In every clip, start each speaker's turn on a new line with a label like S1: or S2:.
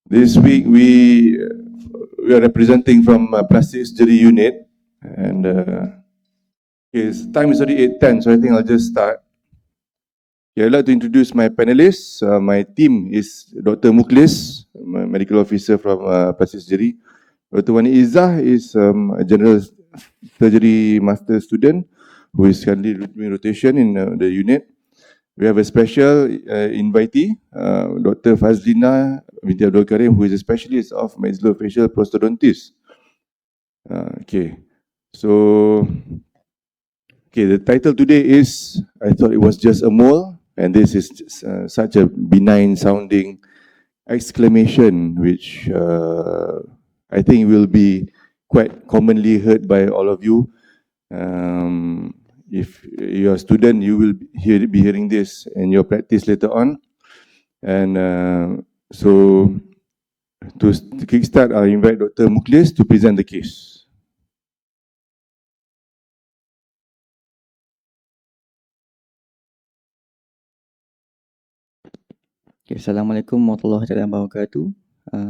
S1: This week we are representing from Plastic Surgeri unit, and time is already 8:10, so I think I'll just start. Okay, I'd like to introduce my panelists. My team is Dr. Mukhlis, medical officer from Plastic Surgeri. Dr. Wani Izzah is a general surgery master student who is currently doing rotation in the unit. We have a special invitee, Dr. Fadzlina binti Abdul Karim, who is a specialist of Maksilofasial Prostodontis. The title today is I Thought It Was Just a Mole, and this is such a benign sounding exclamation which I think will be quite commonly heard by all of you. If you're a student, you will be hearing this in your practice later on. And so to kickstart, I invite Dr. Mukhlis to present the case.
S2: Okay, Assalamualaikum warahmatullahi wabarakatuh.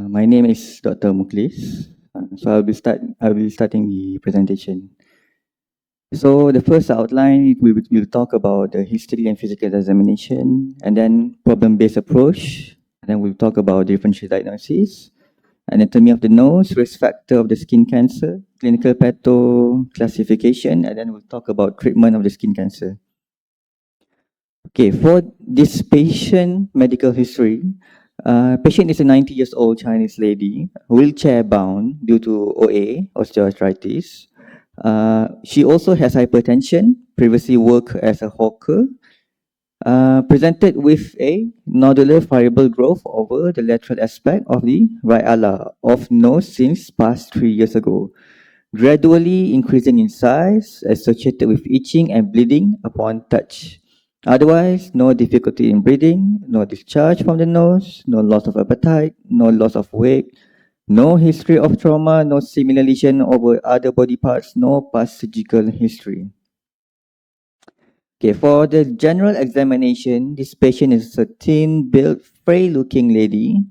S2: My name is Dr. Mukhlis. So I'll be starting the presentation. So the first outline, we'll talk about the history and physical examination, and then problem-based approach. And then we'll talk about differential diagnosis, anatomy of the nose, risk factor of the skin cancer, clinical patho classification, and then we'll talk about treatment of the skin cancer. Okay, for this patient medical history, patient is a 90 years old Chinese lady, wheelchair bound due to OA, osteoarthritis. She also has hypertension, previously worked as a hawker, presented with a nodular variable growth over the lateral aspect of the right ala of nose since past 3 years ago, gradually increasing in size, associated with itching and bleeding upon touch. Otherwise, no difficulty in breathing, no discharge from the nose, no loss of appetite, no loss of weight, no history of trauma, no similar lesion over other body parts, no past surgical history. Okay, for the general examination, this patient is a thin-built, frail-looking lady.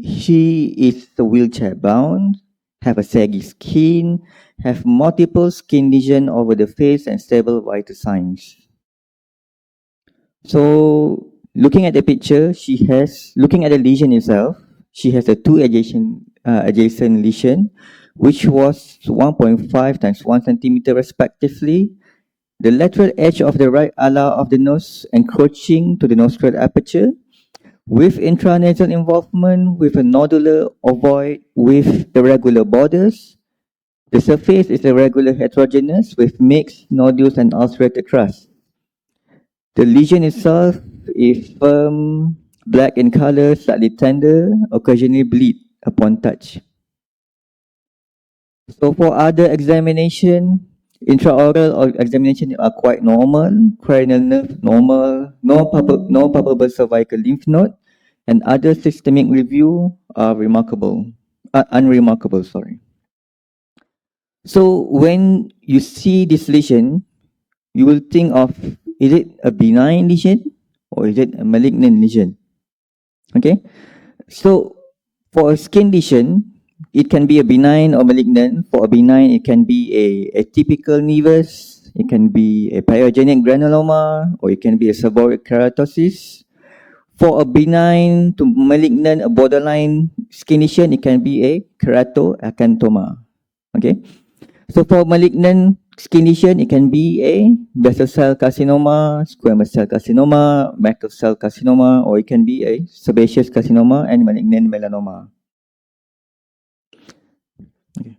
S2: She is wheelchair bound, have a saggy skin, have multiple skin lesions over the face and stable vital signs. So, looking at the picture, looking at the lesion itself, she has a two adjacent lesion, which was 1.5 times 1 centimeter respectively. The lateral edge of the right ala of the nose encroaching to the nostril aperture, with intranasal involvement with a nodular ovoid with irregular borders. The surface is irregular heterogeneous with mixed nodules and ulcerated crust. The lesion itself is firm, black in color, slightly tender, occasionally bleed upon touch. So for other examination, intraoral examination are quite normal, cranial nerve normal, no palpable cervical lymph node, and other systemic review are unremarkable. So when you see this lesion, you will think of, is it a benign lesion or is it a malignant lesion? Okay, so for a skin lesion, it can be a benign or malignant. For a benign, it can be a typical nevus, it can be a pyogenic granuloma, or it can be a seborrheic keratosis. For a benign to malignant, a borderline skin lesion, it can be a keratoacanthoma. Okay, so for malignant skin lesion, it can be a basal cell carcinoma, squamous cell carcinoma, macro cell carcinoma, or it can be a sebaceous carcinoma and malignant melanoma. Okay.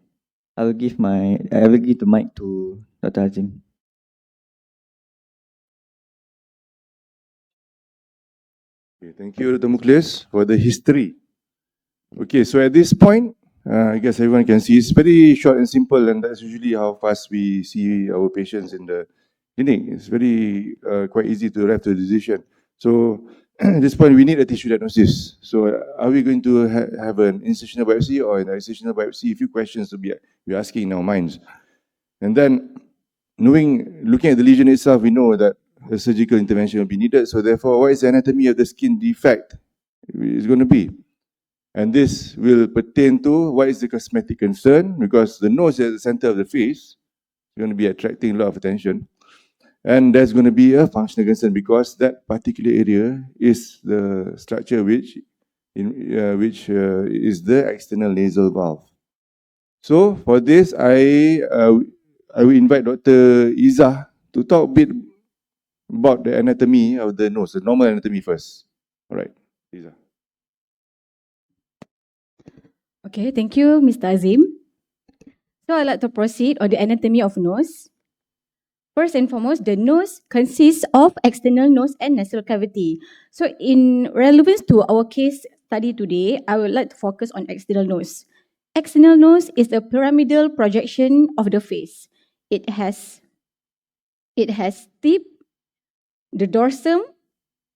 S2: I will give the mic to Dr. Adzim.
S1: Okay, thank you, Dr. Mukhlis, for the history. Okay, so at this point, I guess everyone can see it's very short and simple, and that's usually how fast we see our patients in the clinic. It's very quite easy to arrive to a decision. So at this point, we need a tissue diagnosis. So are we going to have an incisional biopsy or an excisional biopsy? A few questions to be asking in our minds. And then looking at the lesion itself, we know that a surgical intervention will be needed. So therefore, what is the anatomy of the skin defect is going to be? And this will pertain to what is the cosmetic concern, because the nose is at the center of the face. It's going to be attracting a lot of attention. And there's going to be a functional concern because that particular area is the structure which is the external nasal valve. So for this, I will invite Dr. Izzah to talk a bit about the anatomy of the nose, the normal anatomy first. All right, Izzah.
S3: Okay, thank you, Mr. Adzim. So I'd like to proceed on the anatomy of nose. First and foremost, the nose consists of external nose and nasal cavity. So in relevance to our case study today, I would like to focus on external nose. External nose is a pyramidal projection of the face. It has tip, the dorsum,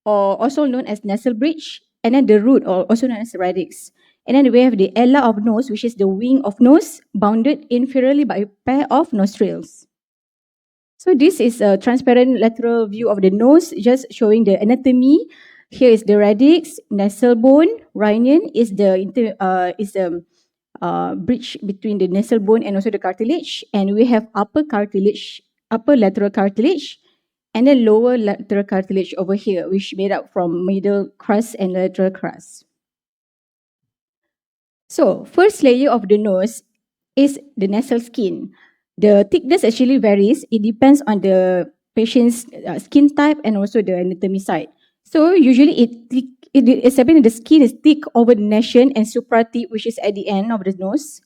S3: or also known as nasal bridge, and then the root, or also known as radix. And then we have the ala of nose, which is the wing of nose, bounded inferiorly by a pair of nostrils. So this is a transparent lateral view of the nose, just showing the anatomy. Here is the radix, nasal bone, rhinion is the bridge between the nasal bone and also the cartilage. And we have upper lateral cartilage, and then lower lateral cartilage over here, which made up from middle crust and lateral crust. So first layer of the nose is the nasal skin. The thickness actually varies. It depends on the patient's skin type and also the anatomy side. So usually the skin is thick over the nascent and supratip, which is at the end of the nose,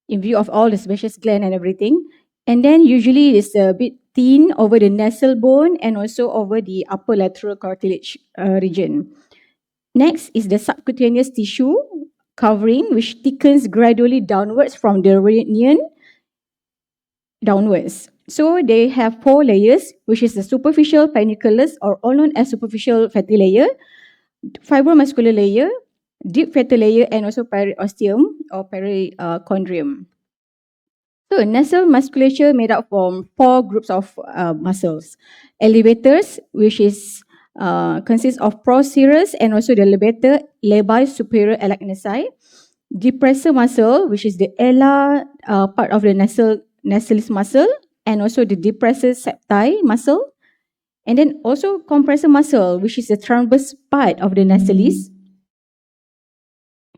S3: in view of all the sebaceous gland and everything. And then usually it's a bit thin over the nasal bone and also over the upper lateral cartilage region. Next is the subcutaneous tissue covering, which thickens gradually downwards from the rhinion downwards. So they have 4 layers, which is the superficial panniculus, or all known as superficial fatty layer, fibromuscular layer, deep fatty layer, and also periosteum or perichondrium. So nasal musculature made up from 4 groups of muscles. Elevators, which is consists of procerus and also the levator labii superior alagnaceae. Depressor muscle, which is the ala part of the nasalis muscle, and also the depressor septi muscle. And then also compressor muscle, which is the transverse part of the nasalis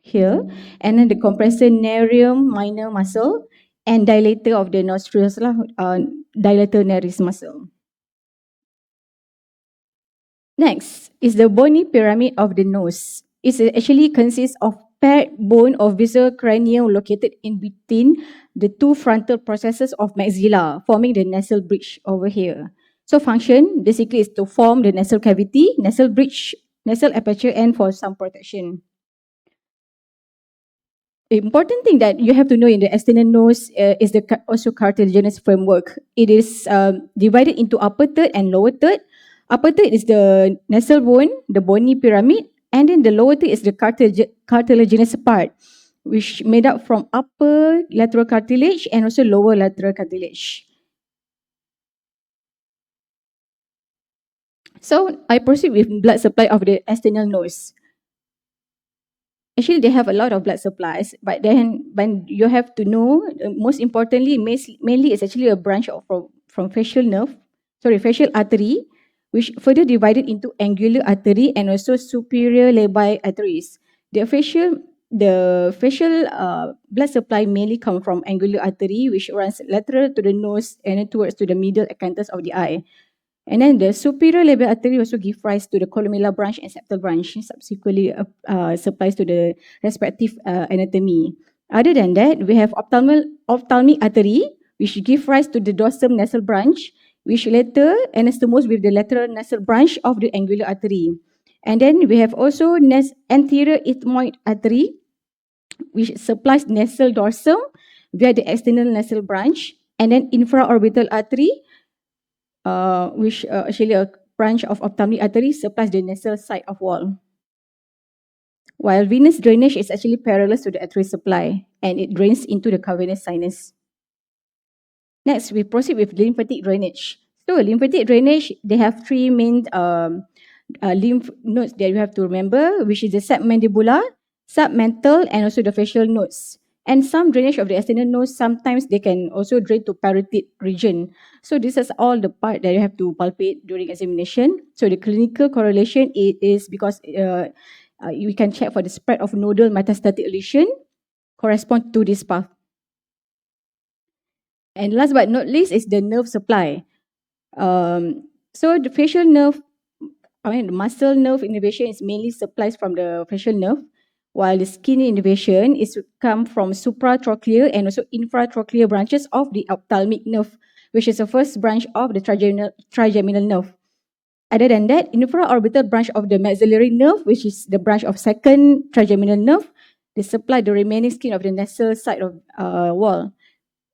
S3: here. And then the compressor narium minor muscle, and dilator of the nostrils, dilator naris muscle. Next is the bony pyramid of the nose. It actually consists of paired bone of visual cranium located in between the 2 frontal processes of maxilla, forming the nasal bridge over here. So function basically is to form the nasal cavity, nasal bridge, nasal aperture, and for some protection. The important thing that you have to know in the external nose is the also cartilaginous framework. It is divided into upper third and lower third. Upper third is the nasal bone, the bony pyramid, and then the lower third is the cartilaginous part, which made up from upper lateral cartilage and also lower lateral cartilage. So I proceed with blood supply of the external nose. Actually, they have a lot of blood supplies, but then when you have to know, most importantly, mainly it's actually a branch of from facial artery, which further divided into angular artery and also superior labii arteries. The facial blood supply mainly come from angular artery, which runs lateral to the nose and towards to the middle acanthus of the eye. And then the superior labial artery also give rise to the columella branch and septal branch, subsequently supplies to the respective anatomy. Other than that, we have ophthalmic artery, which give rise to the dorsum nasal branch, which later anastomose with the lateral nasal branch of the angular artery. And then we have also anterior ethmoid artery, which supplies nasal dorsum via the external nasal branch, and then infraorbital artery, which actually a branch of ophthalmic artery supplies the nasal side of wall. While venous drainage is actually parallel to the artery supply, and it drains into the cavernous sinus. Next, we proceed with lymphatic drainage. So lymphatic drainage, they have 3 main lymph nodes that you have to remember, which is the submandibular, submental, and also the facial nodes. And some drainage of the external nodes, sometimes they can also drain to parotid region. So this is all the part that you have to palpate during examination. So the clinical correlation is because we can check for the spread of nodal metastatic lesion correspond to this path. And last but not least is the nerve supply. So the facial nerve, the muscle nerve innervation is mainly supplies from the facial nerve, while the skin innervation is come from supratrochlear and also infratrochlear branches of the ophthalmic nerve, which is the first branch of the trigeminal nerve. Other than that, infraorbital branch of the maxillary nerve, which is the branch of second trigeminal nerve, they supply the remaining skin of the nasal side of wall.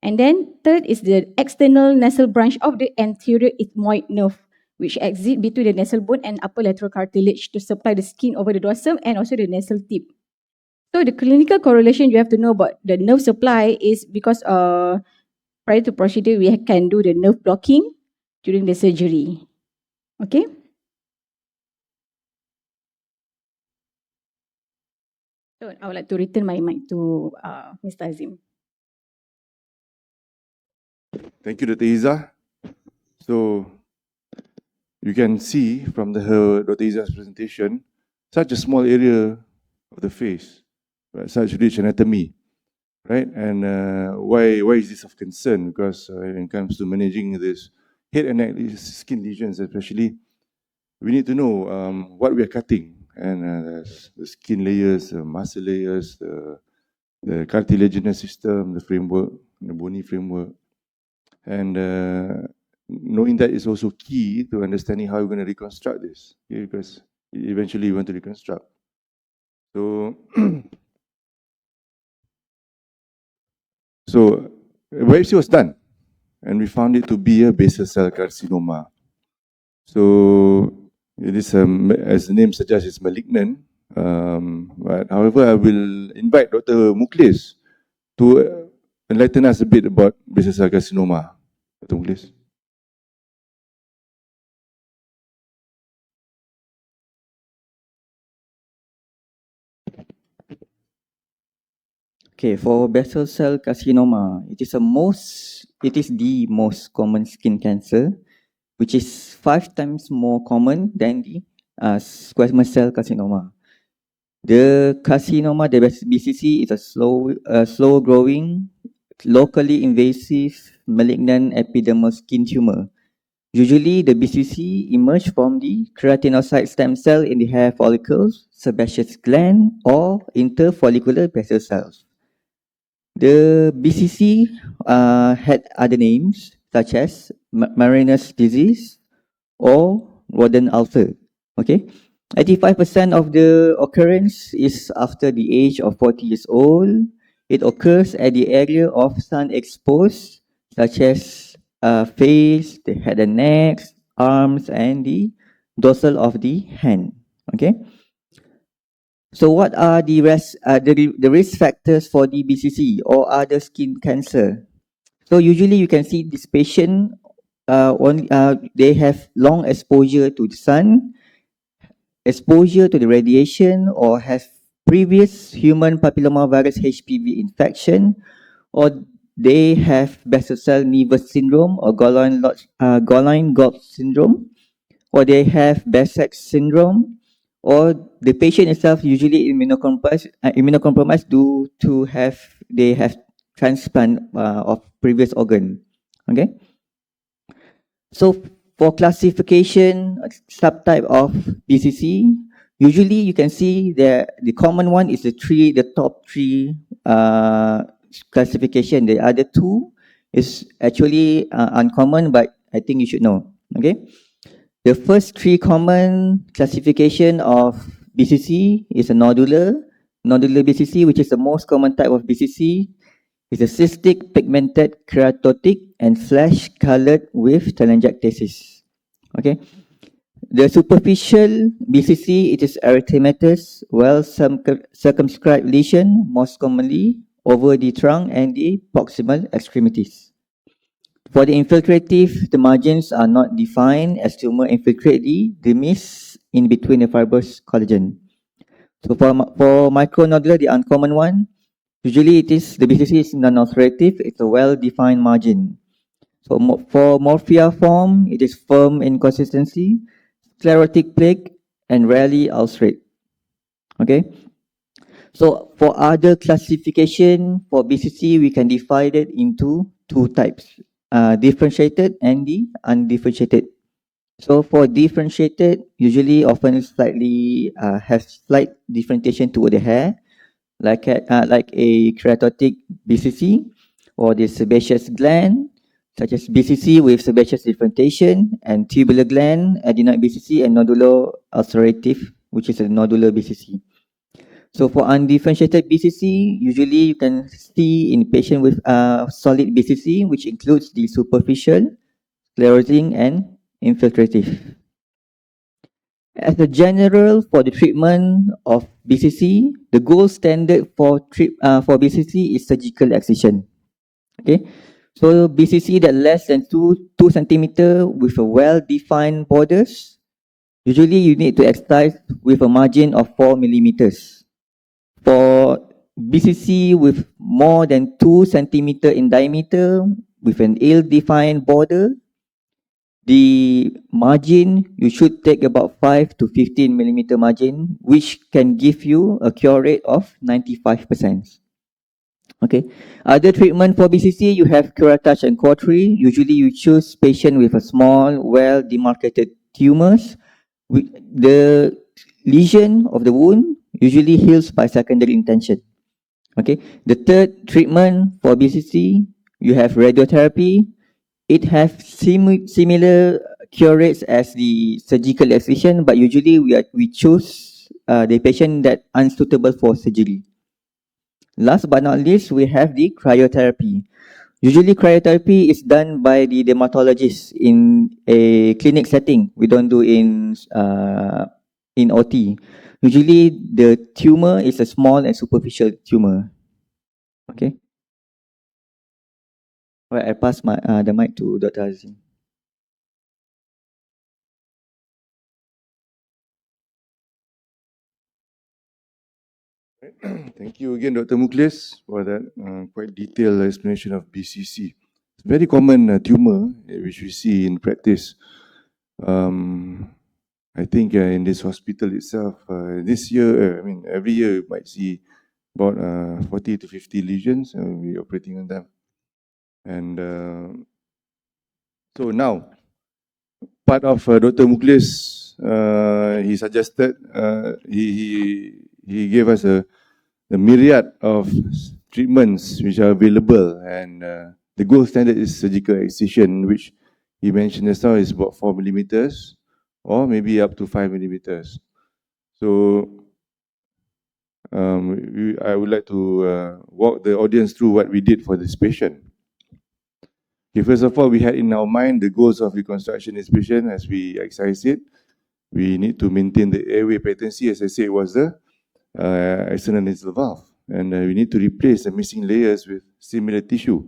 S3: And then third is the external nasal branch of the anterior ethmoid nerve, which exit between the nasal bone and upper lateral cartilage to supply the skin over the dorsum and also the nasal tip. So the clinical correlation you have to know about the nerve supply is because prior to procedure, we can do the nerve blocking during the surgery. Okay? So I would like to return my mic to Mr. Adzim.
S1: Thank you, Dr. Izzah. So you can see from Dr. Izzah's presentation, such a small area of the face, but such rich anatomy, right? And why is this of concern? Because when it comes to managing this head and neck skin lesions, especially, we need to know what we are cutting, and the skin layers, the muscle layers, the cartilaginous system, the framework, the bony framework. And knowing that is also key to understanding how we're going to reconstruct this, okay? Because eventually we want to reconstruct. So, so biopsy was done, and we found it to be a basal cell carcinoma. So it is, as the name suggests, it's malignant. But however, I will invite Dr. Mukhlis to enlighten us a bit about basal cell carcinoma. Dr. Mukhlis.
S2: Okay, for basal cell carcinoma, it is the most common skin cancer, which is 5 times more common than the squamous cell carcinoma. The carcinoma, the BCC, is a slow-growing, locally invasive, malignant epidermal skin tumor. Usually, the BCC emerge from the keratinocyte stem cell in the hair follicles, sebaceous gland, or interfollicular basal cells. The BCC had other names such as Mariner's disease or rodent ulcer. Okay, 85% of the occurrence is after the age of 40 years old. It occurs at the area of sun exposed, such as face, the head and neck, arms, and the dorsal of the hand. Okay. So what are the risk factors for the BCC or other skin cancer? So usually you can see this patient they have long exposure to the sun, exposure to the radiation, or have previous human papillomavirus HPV infection, or they have basal cell nevus syndrome or Guerin-Gott syndrome, or they have Behçet syndrome, or the patient itself usually immunocompromised due to they have transplant of previous organ. Okay. So for classification, subtype of BCC, usually you can see the common one is the top 3 classification. The other 2 is actually uncommon, but I think you should know. Okay. The first 3 common classification of BCC is a nodular BCC, which is the most common type of BCC. It's a cystic, pigmented, keratotic, and flesh-colored with telangiectasis. Okay. The superficial BCC, it is erythematous, well-circumscribed lesion, most commonly over the trunk and the proximal extremities. For the infiltrative, the margins are not defined as tumor infiltrate the dermis in between the fibrous collagen. So for micronodular, the uncommon one, usually the BCC is non-ulcerative. It's a well-defined margin. So for morphia form, it is firm in consistency, sclerotic plaque, and rarely ulcerate. Okay. So for other classification for BCC, we can divide it into two types, differentiated and the undifferentiated. So for differentiated, usually often slightly has slight differentiation toward the hair, like a keratotic BCC or the sebaceous gland, such as BCC with sebaceous differentiation, and tubular gland, adenoid BCC, and nodular ulcerative, which is a nodular BCC. So for undifferentiated BCC, usually you can see in patient with solid BCC, which includes the superficial, sclerosing, and infiltrative. As a general, for the treatment of BCC, the gold standard for BCC is surgical excision. Okay, so BCC that less than 2 centimeter with a well-defined borders, usually you need to excise with a margin of 4 millimeters. For BCC with more than 2 centimeter in diameter with an ill-defined border, the margin you should take about 5 to 15 millimeter margin, which can give you a cure rate of 95%. Okay. Other treatment for BCC, you have curettage and cautery. Usually you choose patient with a small, well-demarcated tumors. The lesion of the wound usually heals by secondary intention. Okay. The third treatment for BCC, you have radiotherapy. It has similar cure rates as the surgical excision, but usually we choose the patient that unsuitable for surgery. Last but not least, we have the cryotherapy. Usually cryotherapy is done by the dermatologist in a clinic setting. We don't do in OT. Usually the tumor is a small and superficial tumor. Okay. All right, I pass the mic to Dr. Adzim.
S1: Thank you again, Dr. Mukhlis, for that quite detailed explanation of BCC. It's a very common tumor which we see in practice. I think in this hospital itself, this year, every year you might see about 40 to 50 lesions. We're operating on them. And so now, part of Dr. Mukhlis, he suggested, he gave us a myriad of treatments which are available, and the gold standard is surgical excision, which he mentioned just now is about 4 millimeters or maybe up to 5 millimeters. So I would like to walk the audience through what we did for this patient. Okay, first of all, we had in our mind the goals of reconstruction in this patient. As we excise it, we need to maintain the airway patency. As I said, it was the external nasal valve, and we need to replace the missing layers with similar tissue,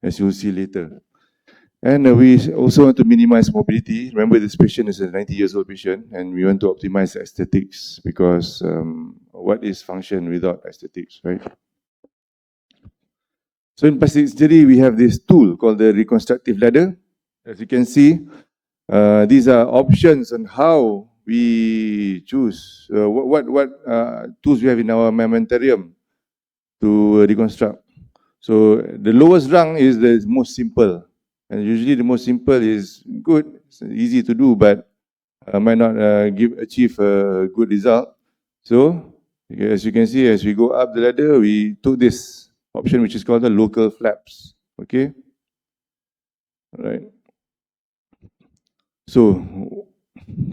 S1: as you'll see later. And we also want to minimize mobility. Remember, this patient is a 90 years old patient, and we want to optimize aesthetics, because what is function without aesthetics, right? So in plastic surgery, we have this tool called the reconstructive ladder. As you can see, these are options on how we choose what tools we have in our armamentarium to reconstruct. So the lowest rung is the most simple, and usually the most simple is good, it's easy to do, but might not achieve a good result. So as you can see, as we go up the ladder, we took this option which is called the local flaps. Okay, all right. So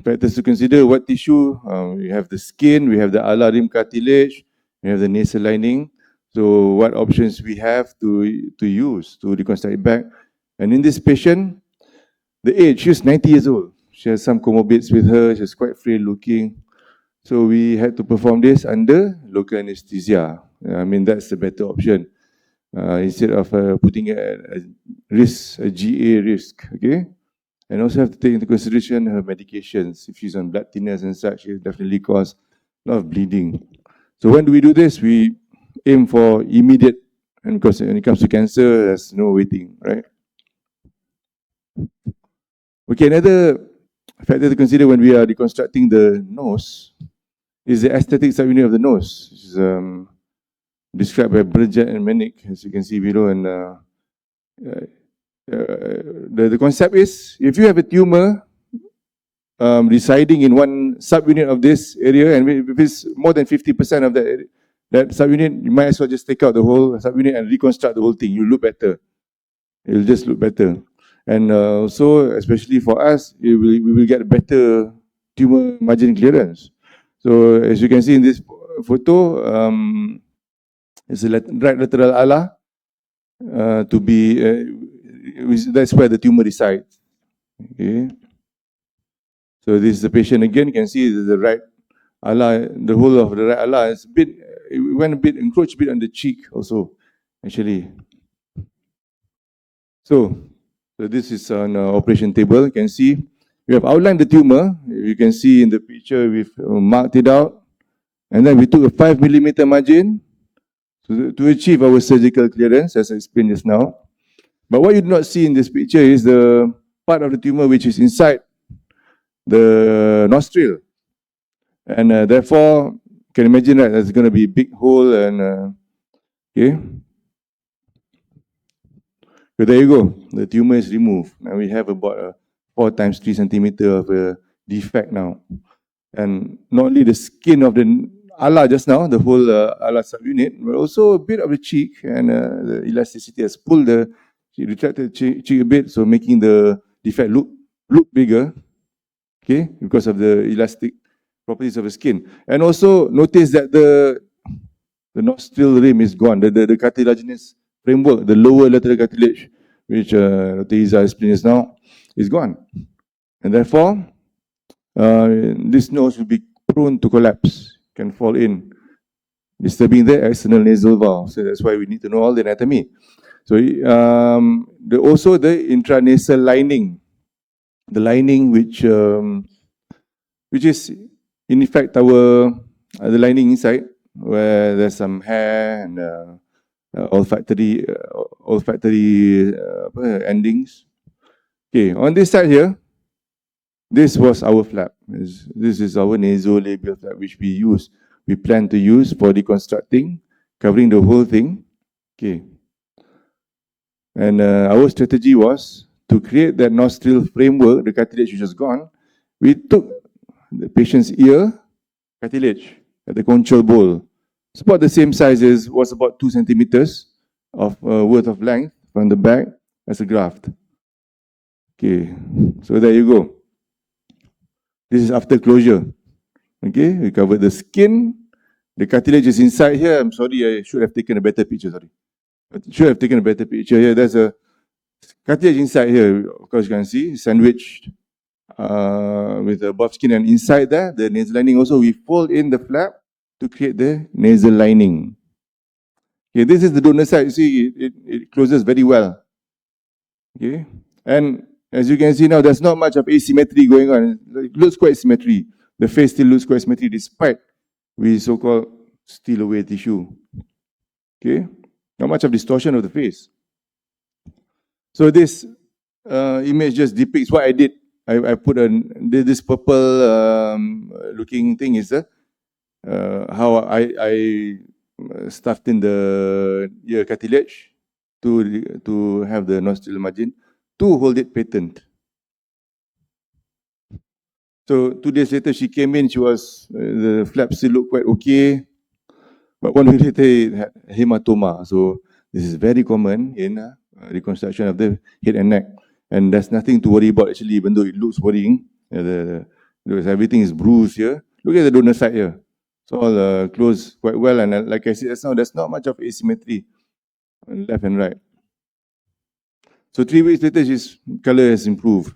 S1: factors to consider: what tissue? We have the skin, we have the alar rim cartilage, we have the nasal lining. So what options we have to use to reconstruct it back? And in this patient, the age, she's 90 years old. She has some comorbids with her. She's quite frail looking. So we had to perform this under local anesthesia. I mean, that's the better option. Instead of putting a risk, a GA risk, okay? And also have to take into consideration her medications. If she's on blood thinners and such, it definitely cause a lot of bleeding. So when do we do this? We aim for immediate, and because when it comes to cancer, there's no waiting, right? Okay, another factor to consider when we are reconstructing the nose is the aesthetic subunit of the nose, which is described by Burgett and Menick, as you can see below. And the concept is, if you have a tumor residing in one subunit of this area, and if it's more than 50% of that subunit, you might as well just take out the whole subunit and reconstruct the whole thing. You'll look better. It'll just look better. And also, especially for us, we will get better tumor margin clearance. So as you can see in this photo, it's a right lateral ala to be, that's where the tumor resides. Okay. So this is the patient again. You can see the right ala, the whole of the right ala is a bit, it went a bit, encroached a bit on the cheek also, actually. So this is an operation table. You can see we have outlined the tumor. You can see in the picture we've marked it out, and then we took a 5 millimeter margin to achieve our surgical clearance, as I explained just now. But what you do not see in this picture is the part of the tumor which is inside the nostril, and therefore you can imagine that there's going to be a big hole, and okay. So there you go. The tumor is removed. Now we have about 4 times 3 centimeter of a defect now. And not only the skin of the ala just now, the whole ala subunit, but also a bit of the cheek, and the elasticity has pulled retracted the cheek a bit, so making the defect look bigger, okay, because of the elastic properties of the skin. And also notice that the nostril rim is gone, the cartilaginous framework, the lower lateral cartilage, which Dr. Izzah explained just now, is gone. And therefore, this nose will be prone to collapse, can fall in, disturbing the external nasal valve. So that's why we need to know all the anatomy. So also the intranasal lining, the lining which is in effect the lining inside, where there's some hair and olfactory endings. Okay, on this side here, this was our flap. This is our nasolabial flap, which we plan to use for reconstructing, covering the whole thing. Okay. And our strategy was to create that nostril framework, the cartilage which was gone. We took the patient's ear cartilage at the conchal bowl. It's about the same size as, was about 2 centimeters of worth of length from the back as a graft. Okay, so there you go. This is after closure. Okay, we covered the skin. The cartilage is inside here. I'm sorry, I should have taken a better picture. Sorry, I should have taken a better picture here. There's a cartilage inside here. Of course, you can see sandwiched with the buff skin, and inside there, the nasal lining also. We fold in the flap to create the nasal lining. Okay, this is the donor side. You see, it closes very well. Okay, and as you can see now, there's not much of asymmetry going on. It looks quite symmetry. The face still looks quite symmetry despite we so-called steal away tissue. Okay, not much of distortion of the face. So this image just depicts what I did. I put this purple looking thing is how I stuffed in the ear cartilage to have the nostril margin to hold it patent. So 2 days later she came in, the flap still looked quite okay, but 1 week later it had hematoma. So this is very common in reconstruction of the head and neck, and there's nothing to worry about actually, even though it looks worrying. Everything is bruised here. Look at the donor side here. It's all closed quite well, and like I said just now, there's not much of asymmetry on left and right. So 3 weeks later, his color has improved.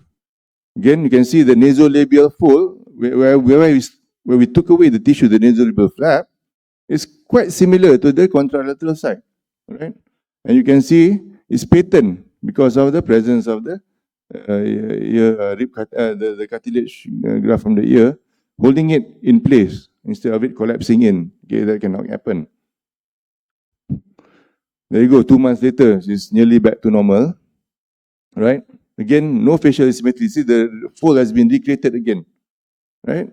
S1: Again, you can see the nasolabial fold, where we took away the tissue, the nasolabial flap, is quite similar to the contralateral side, right? And you can see it's patent because of the presence of the the cartilage graft from the ear, holding it in place. instead of it collapsing in. Okay, that cannot happen. There you go, 2 months later, she's nearly back to normal, right? Again, no facial asymmetry. See, the fold has been recreated again, right?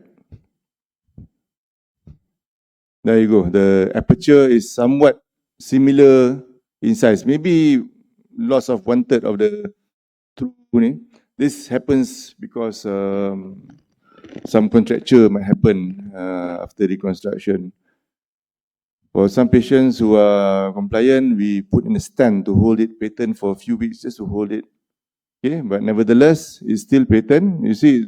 S1: There you go. The aperture is somewhat similar in size. Maybe loss of 1/3 of the true. This happens because some contracture might happen after reconstruction. For some patients who are compliant, we put in a stand to hold it patent for a few weeks just to hold it. Okay, but nevertheless, it's still patent. You see,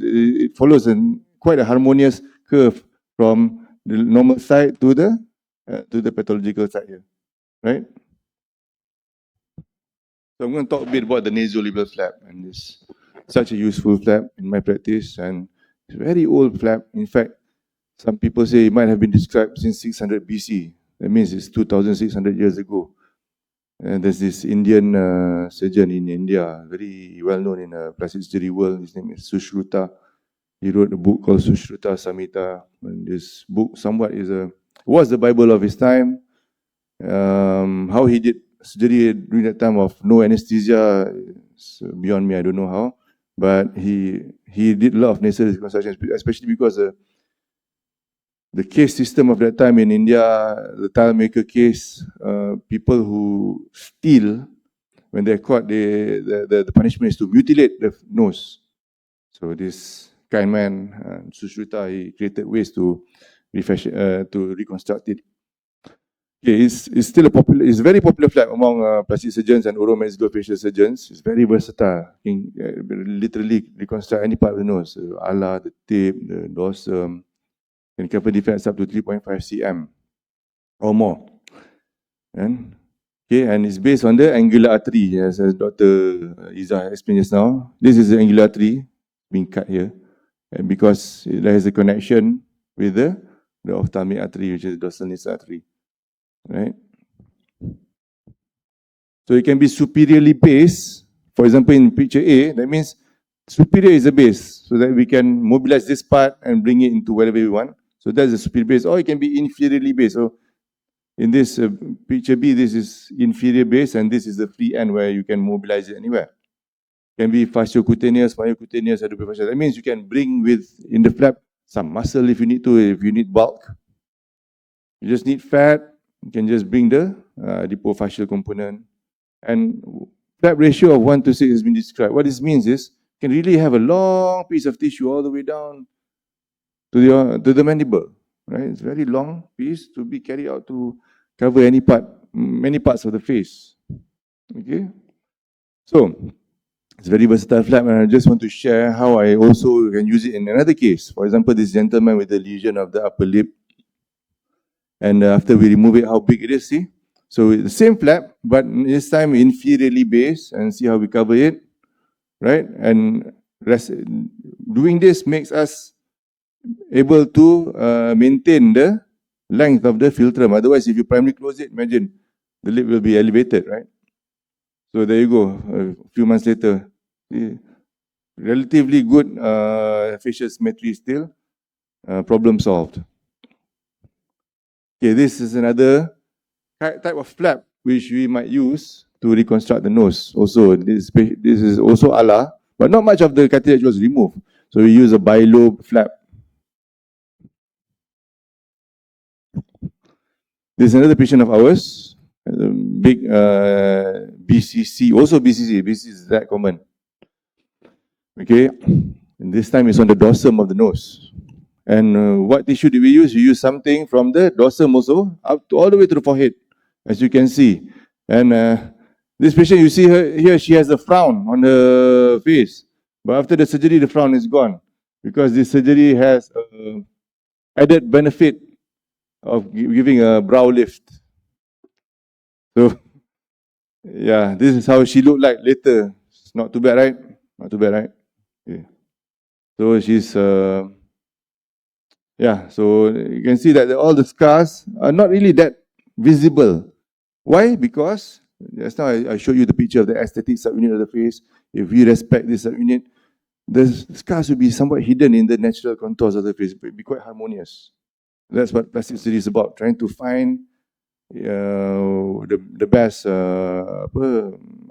S1: it follows quite a harmonious curve from the normal side to the pathological side here, right? So I'm going to talk a bit about the nasolabial flap, and it's such a useful flap in my practice, and it's a very old flap. In fact, some people say it might have been described since 600 BC. That means it's 2,600 years ago. And there's this Indian surgeon in India, very well known in the plastic surgery world. His name is Sushruta. He wrote a book called Sushruta Samhita. And this book somewhat was the Bible of his time. How he did surgery during that time of no anesthesia is beyond me. I don't know how, but he did a lot of nasal reconstructions, especially because the case system of that time in India, the tile maker case, people who steal, when they're caught, the punishment is to mutilate the nose. So this kind man, Sushruta, he created ways to reconstruct it. Okay, it's still it's very popular flap among plastic surgeons and oromaxillofacial surgeons. It's very versatile. You can literally reconstruct any part of the nose, the ala, the tip, the dorsum. Can cover defects up to 3.5 cm or more. And it's based on the angular artery, as Dr. Izzah explained just now. This is the angular artery being cut here, and because it has a connection with the ophthalmic artery, which is the dorsal nasal artery, right? So it can be superiorly based. For example, in picture A, that means superior is the base, so that we can mobilize this part and bring it into wherever we want. So that's the superior base, or it can be inferiorly based. So in this picture B, this is inferior base, and this is the free end where you can mobilize it anywhere. It can be fasciocutaneous, myocutaneous, adipofascial. That means you can bring in the flap some muscle if you need to, if you need bulk. You just need fat, you can just bring the adipofascial component. And flap ratio of 1:6 has been described. What this means is, you can really have a long piece of tissue all the way down to the mandible, right? It's a very long piece to be carried out to cover many parts of the face. Okay, so it's very versatile flap, and I just want to share how I also can use it in another case. For example, this gentleman with the lesion of the upper lip, and after we remove it, how big it is. See, so the same flap, but this time inferiorly based, and see how we cover it, right? And doing this makes us able to maintain the length of the philtrum. Otherwise, if you primarily close it, imagine the lip will be elevated, right? So there you go. A few months later, relatively good facial symmetry still. Problem solved. Okay, this is another type of flap which we might use to reconstruct the nose. Also, this is also ala, but not much of the cartilage was removed. So we use a bilobe flap. This is another patient of ours, big BCC, also BCC. BCC is that common. Okay, and this time it's on the dorsum of the nose. And what tissue do we use? We use something from the dorsum also, up to all the way to the forehead, as you can see. And this patient, you see her here, she has a frown on her face. But after the surgery, the frown is gone, because this surgery has added benefit of giving a brow lift. So, yeah, this is how she looked like later. It's not too bad, right? Not too bad, right? Okay. So she's, yeah, so you can see that all the scars are not really that visible. Why? Because just now I showed you the picture of the aesthetic subunit of the face. If we respect this subunit, the scars will be somewhat hidden in the natural contours of the face, but it will be quite harmonious. That's what plastic surgery is about, trying to find the best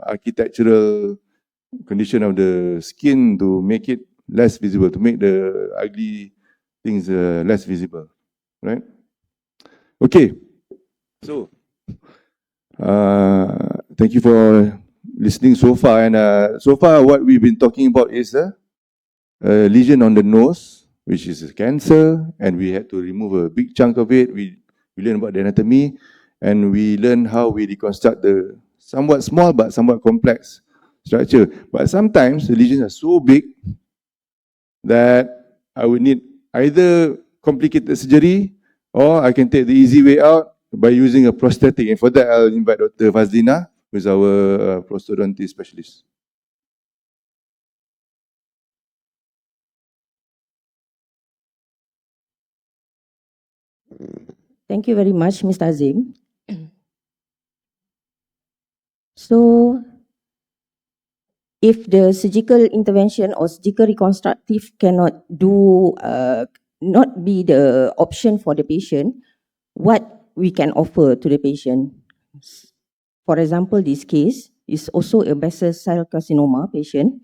S1: architectural condition of the skin to make it less visible, to make the ugly things less visible, right? Okay, so thank you for listening so far. And so far, what we've been talking about is a lesion on the nose, which is a cancer, and we had to remove a big chunk of it. We learned about the anatomy, and we learned how we reconstruct the somewhat small but somewhat complex structure. But sometimes the lesions are so big that I would need either complicated surgery or I can take the easy way out by using a prosthetic. And for that, I'll invite Dr. Fadzlina, who is our prostodontis specialist.
S4: Thank you very much, Mr. Adzim. So, if the surgical intervention or surgical reconstructive cannot not be the option for the patient, what we can offer to the patient? For example, this case is also a basal cell carcinoma patient.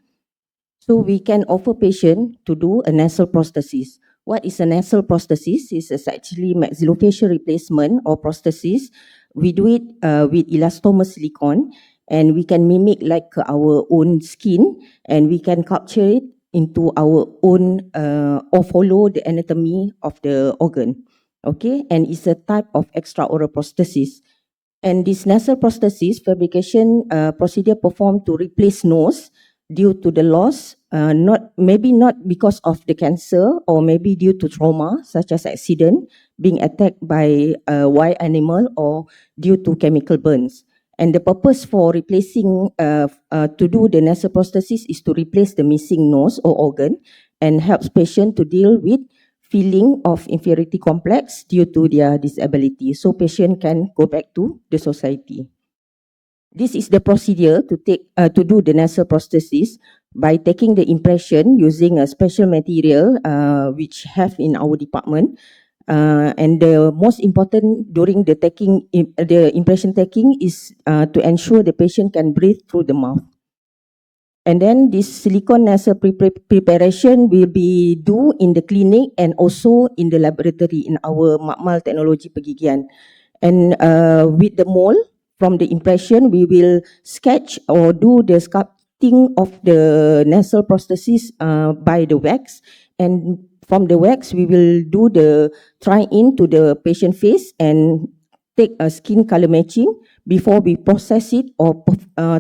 S4: So we can offer patient to do a nasal prosthesis. What is a nasal prosthesis? It's actually maxillofacial replacement or prosthesis. We do it with elastomer silicone, and we can mimic like our own skin, and we can capture it into our own or follow the anatomy of the organ. Okay, and it's a type of extraoral prosthesis. And this nasal prosthesis fabrication procedure performed to replace nose due to the loss, maybe not because of the cancer, or maybe due to trauma such as accident, being attacked by a wild animal, or due to chemical burns. And the purpose for replacing to do the nasal prosthesis is to replace the missing nose or organ and helps patient to deal with feeling of inferiority complex due to their disability, so patient can go back to the society. This is the procedure to do the nasal prosthesis by taking the impression using a special material which have in our department. And the most important during the impression taking is to ensure the patient can breathe through the mouth. And then this silicone nasal preparation will be do in the clinic and also in the laboratory in our makmal teknologi pergigian. And with the mold from the impression, we will sketch or do the sculpting of the nasal prosthesis by the wax. And from the wax, we will do the try-in to the patient face and take a skin color matching before we process it or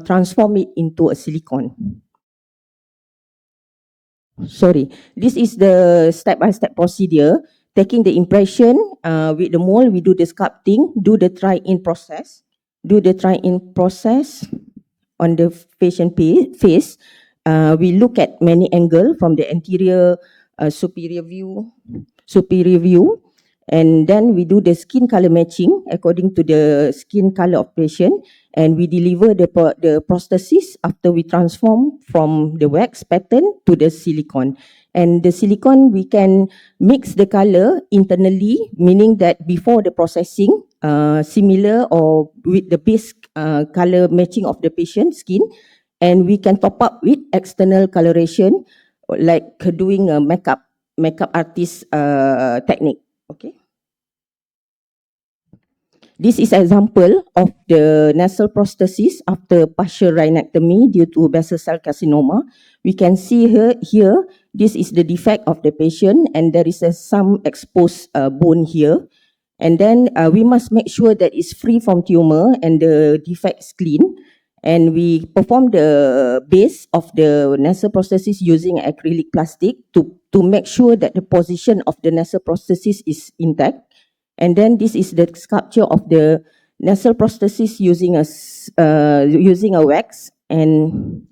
S4: transform it into a silicone. Sorry, this is the step-by-step procedure. Taking the impression with the mold, we do the sculpting, do the try-in process, on the patient face. We look at many angles from the anterior, superior view, and then we do the skin color matching according to the skin color of patient, and we deliver the prosthesis after we transform from the wax pattern to the silicone. And the silicone, we can mix the color internally, meaning that before the processing, similar or with the base color matching of the patient's skin, and we can top up with external coloration, like doing a makeup artist technique. Okay. This is an example of the nasal prosthesis after partial rhinectomy due to basal cell carcinoma. We can see here, this is the defect of the patient, and there is some exposed bone here. And then we must make sure that it's free from tumor and the defect is clean. And we perform the base of the nasal prosthesis using acrylic plastic to make sure that the position of the nasal prosthesis is intact. And then this is the sculpture of the nasal prosthesis using a wax, and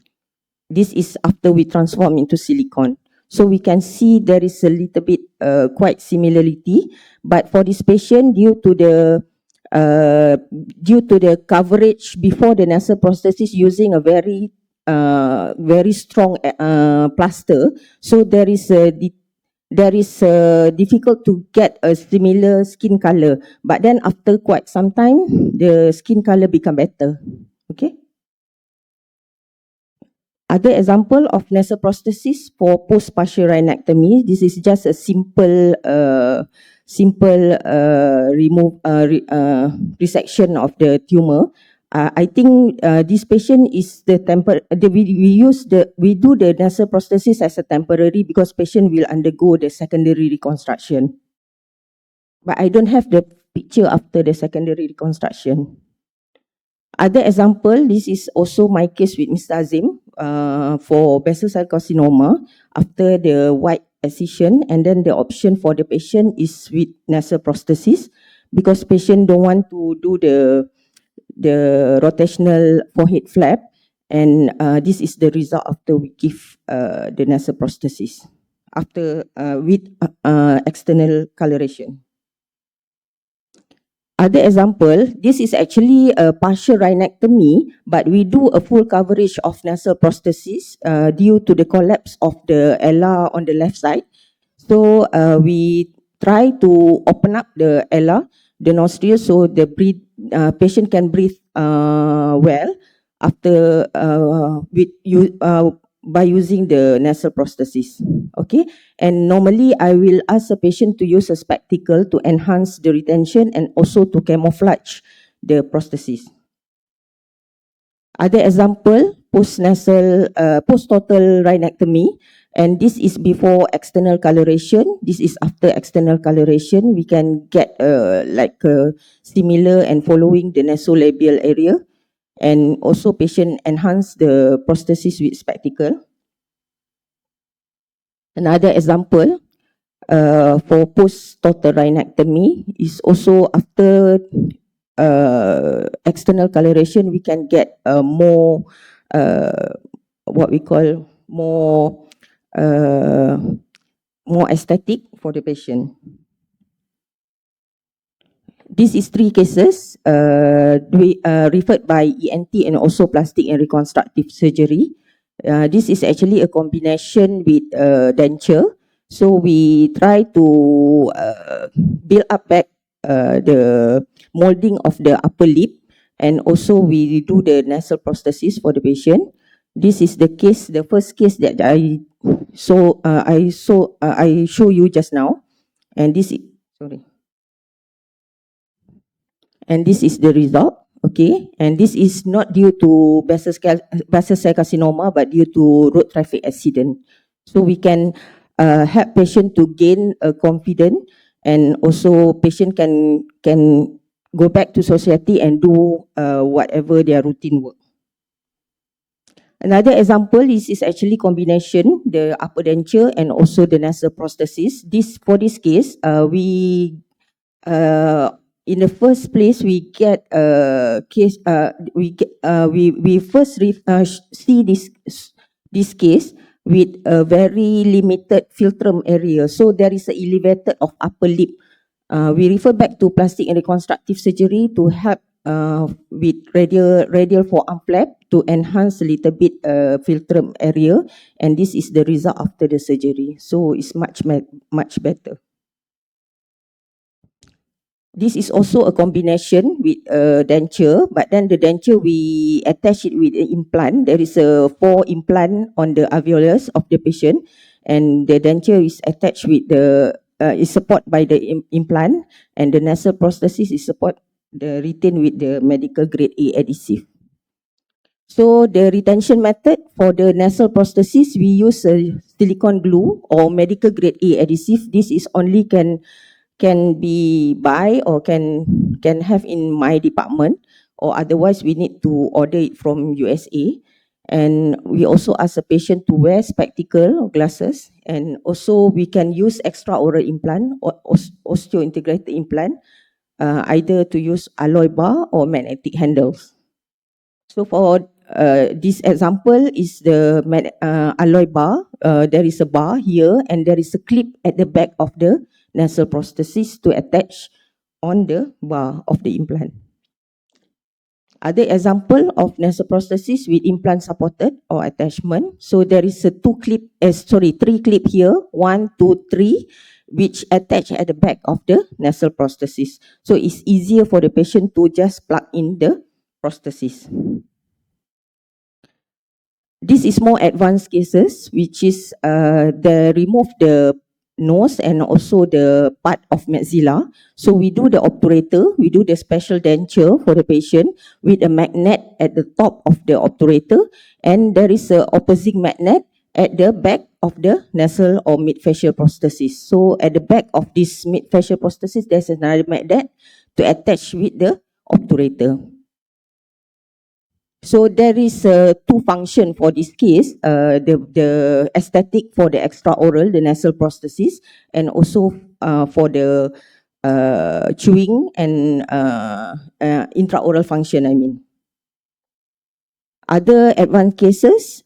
S4: this is after we transform into silicone. So we can see there is a little bit quite similarity, but for this patient, due to the coverage before the nasal prosthesis using a very strong plaster, so there is there is difficult to get a similar skin color, but then after quite some time, the skin color become better. Okay. Other example of nasal prosthesis for post partial rhinectomy. This is just a simple resection of the tumor. I think this patient is we do the nasal prosthesis as a temporary because patient will undergo the secondary reconstruction. But I don't have the picture after the secondary reconstruction. Other example, this is also my case with Mr. Adzim for basal cell carcinoma after the white excision, and then the option for the patient is with nasal prosthesis because patient don't want to do the rotational forehead flap, and this is the result after we give the nasal prosthesis after with external coloration. Other example, this is actually a partial rhinectomy, but we do a full coverage of nasal prosthesis due to the collapse of the ala on the left side. So we try to open up the ala, the nostril, so the patient can breathe well after by using the nasal prosthesis. Okay, and normally I will ask a patient to use a spectacle to enhance the retention and also to camouflage the prosthesis. Other example, post-total rhinectomy, and this is before external coloration. This is after external coloration. We can get similar and following the nasolabial area, and also patient enhance the prosthesis with spectacle. Another example for post-total rhinectomy is also after external coloration, we can get more what we call more aesthetic for the patient. This is 3 cases referred by ENT and also plastic and reconstructive surgery. This is actually a combination with denture. So we try to build up back the molding of the upper lip, and also we do the nasal prosthesis for the patient. This is the case, the first case that I show you just now, and this is and this is the result. Okay, and this is not due to basal cell carcinoma, but due to road traffic accident. So we can help patient to gain confidence, and also patient can go back to society and do whatever their routine work. Another example is actually combination, the upper denture and also the nasal prosthesis. For this case, we in the first place, we get a case. We first see this case with a very limited philtrum area. So there is a elevated of upper lip. We refer back to plastic and reconstructive surgery to help with radial forearm flap to enhance a little bit philtrum area, and this is the result after the surgery. So it's much better. This is also a combination with denture, but then the denture we attach it with an implant. There is a 4 implant on the alveolus of the patient, and the denture is attached with is supported by the implant, and the nasal prosthesis is retained with the medical grade A adhesive. So the retention method for the nasal prosthesis, we use a silicone glue or medical grade A adhesive. This is only can be buy or can have in my department, or otherwise we need to order it from USA. And we also ask a patient to wear spectacle or glasses, and also we can use extraoral implant or osteointegrated implant, either to use alloy bar or magnetic handles. So for this example is the alloy bar. There is a bar here, and there is a clip at the back of the nasal prosthesis to attach on the bar of the implant. Other example of nasal prosthesis with implant supported or attachment. So there is a three clip here, 1, 2, 3, which attach at the back of the nasal prosthesis. So it's easier for the patient to just plug in the prosthesis. This is more advanced cases, which is they remove the nose and also the part of maxilla. So we do the obturator, we do the special denture for the patient with a magnet at the top of the obturator, and there is a opposite magnet at the back of the nasal or mid-facial prosthesis. So at the back of this mid-facial prosthesis, there's another magnet to attach with the obturator. So there is two function for this case, the aesthetic for the extraoral, the nasal prosthesis, and also for the chewing and intraoral function, I mean. Other advanced cases,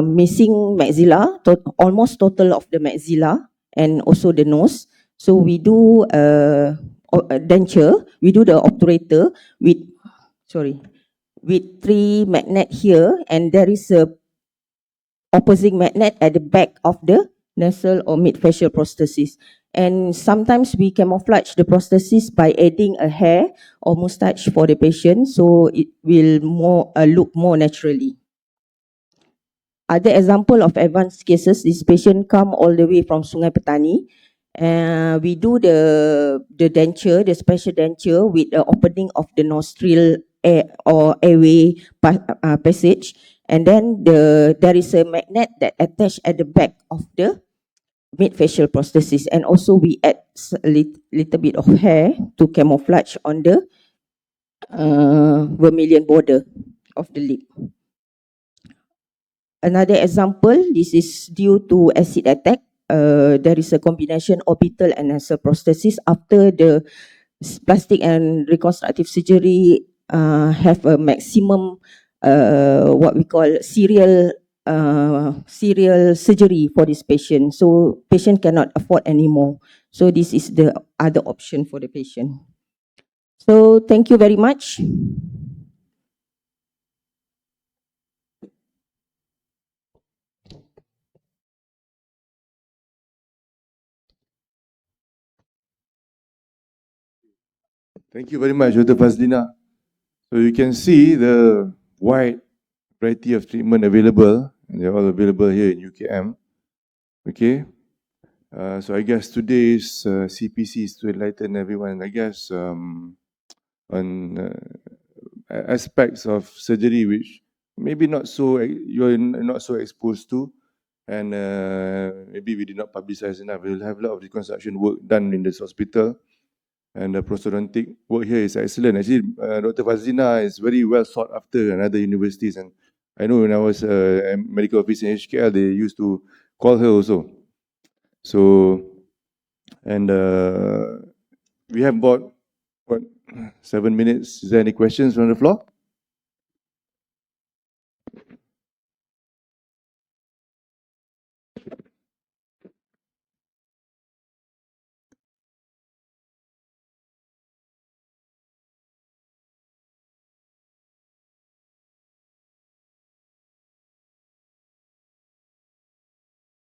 S4: missing maxilla, almost total of the maxilla, and also the nose. So we do denture, we do the obturator with, with 3 magnet here, and there is a opposite magnet at the back of the nasal or mid-facial prosthesis. And sometimes we camouflage the prosthesis by adding a hair or mustache for the patient, so it will look more naturally. Other example of advanced cases, this patient come all the way from Sungai Petani. We do the denture, the special denture with the opening of the nostril air or airway passage, and then there is a magnet that attached at the back of the mid-facial prosthesis, and also we add a little bit of hair to camouflage on the vermilion border of the lip. Another example, this is due to acid attack. There is a combination orbital and nasal prosthesis after the plastic and reconstructive surgery have a maximum what we call serial surgery for this patient. So patient cannot afford anymore. So this is the other option for the patient. So thank you very much.
S1: Thank you very much, Dr. Fadzlina. So you can see the wide variety of treatment available, and they're all available here in UKM. Okay. So I guess today's CPC is to enlighten everyone, I guess, on aspects of surgery which maybe not so you're not so exposed to, and maybe we did not publicize enough. We'll have a lot of reconstruction work done in this hospital, and the prostodontic work here is excellent. Actually, Dr. Fadzlina is very well sought after in other universities, and I know when I was a medical officer in HKL, they used to call her also. So, and we have about, 7 minutes. Is there any questions from the floor?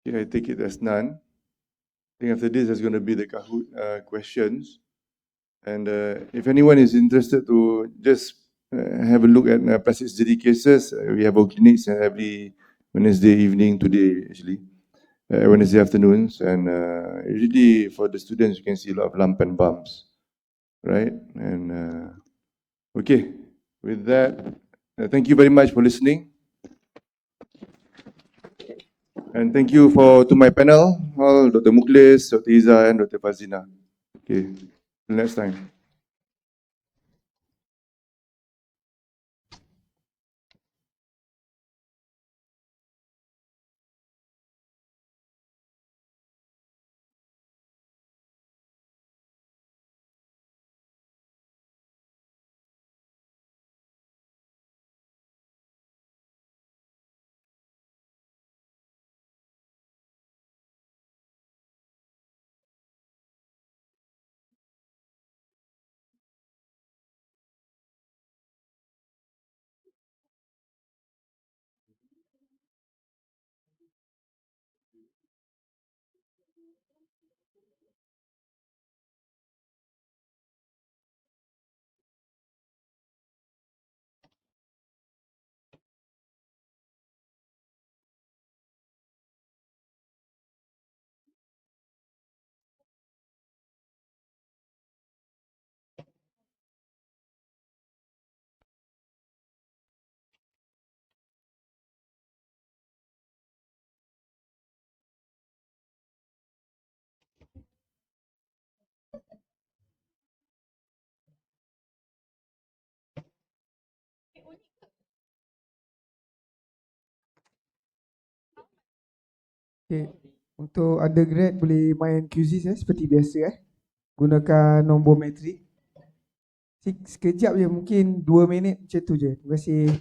S1: Okay, I take it as none. I think after this, there's going to be the Kahoot questions. And if anyone is interested to just have a look at plastic surgery cases, we have our clinics every Wednesday evening today, actually, Wednesday afternoons. And usually for the students, you can see a lot of lump and bumps, right? And okay, with that, thank you very much for listening. And thank you to my panel, all Dr. Mukhlis, Dr. Izzah, and Dr. Fadzlina. Okay, till next time.
S5: Okay. Untuk undergrad boleh main quizzes seperti biasa Gunakan nombor metrik. Sekejap je, mungkin 2 minit macam tu je. Terima kasih.